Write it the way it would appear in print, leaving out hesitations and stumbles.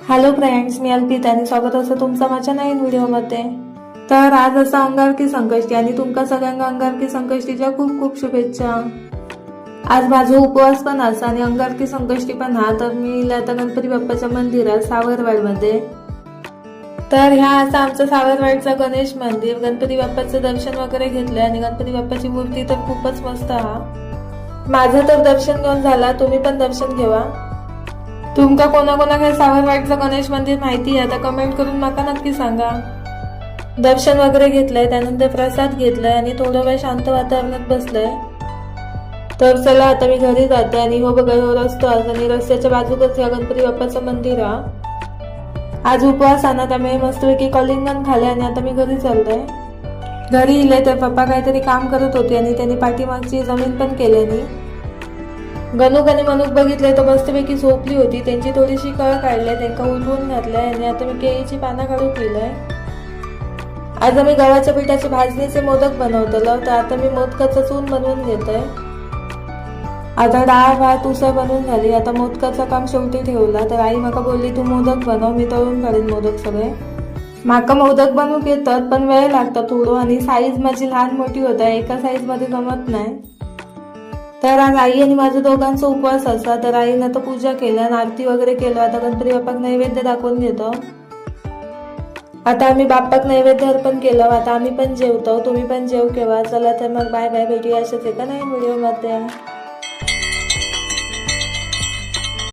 Hello friends, मी अल्पिता आणि स्वागत असं तुमचं माझ्या नवीन व्हिडिओमध्ये. तर आज असं अंगारकी संकष्टी आणि तुमका सगळ्यांना अंगारकी संकष्टीच्या खूप खूप शुभेच्छा. आज माझा उपवास पण असा आणि अंगारकी संकष्टी पण हा. तर मी आता गणपती बाप्पाच्या मंदिरात सावरवाडमध्ये. तर ह्या असं आमचं सावरवाडचं गणेश मंदिर, गणपती बाप्पाचं दर्शन वगैरे घेतलंय आणि गणपती बाप्पाची मूर्ती तर खूपच मस्त हा. माझं तर दर्शन घेऊन झाला, तुम्ही पण दर्शन घेवा. तुमका कोणाकोणाकडे सावरवाडचं गणेश मंदिर माहिती आहे तर कमेंट करून माका नक्की सांगा. दर्शन वगैरे घेतलंय, त्यानंतर प्रसाद घेतलाय आणि थोडं वेळ शांत वातावरणात बसलंय. तर चला आता मी घरी जाते आणि हो बघा, हो रस्ता आणि रस्त्याच्या बाजूकच या गणपती बाप्पाचं मंदिर हा. आज उपवास आहे ना, त्यामुळे मस्तपैकी कलिंगण खाले आणि आता मी घरी चाललोय. घरी इले तर पप्पा काहीतरी काम करत होते आणि त्यांनी पाठीमागची जमीन पण केल्यानी. गणूक आणि मनूक बघितले तर मस्तपैकी झोपली होती. त्यांची थोडीशी कळ काढली, त्यांना उलवून घातलंय आणि आता मी केळीची पानं काढून पिलंय. आज आम्ही गव्हाच्या पिठाचे भाजणीचे मोदक बनवतलो, तर आता मी मोदकाचं चून बनवून घेतोय. आता डाळ भात उसळ बनवून झाली. आता मोदकाचं काम शेवटी ठेवला. तर आई माका बोलली तू मोदक बनव, मी तळून काढीन मोदक सगळे. माका मोदक बनवूक येतात पण वेळ लागतात थोडं आणि साईज माझी लहान मोठी होत आहे, एका साईज मध्ये जमत नाही. तर आज आई आणि माझ्या दोघांचा उपवास असा. तर आईनं तर पूजा केल्या आणि आरती वगैरे केलं. आता गणपती बाप्पाक नैवेद्य दाखवून घेतो. आता आम्ही बाप्पाक नैवेद्य अर्पण केलं. आता आम्ही पण जेवतो, तुम्ही पण जेव केव्हा. चला तर मग बाय बाय, भेटूया अशाच एका नवीन व्हिडिओमध्ये.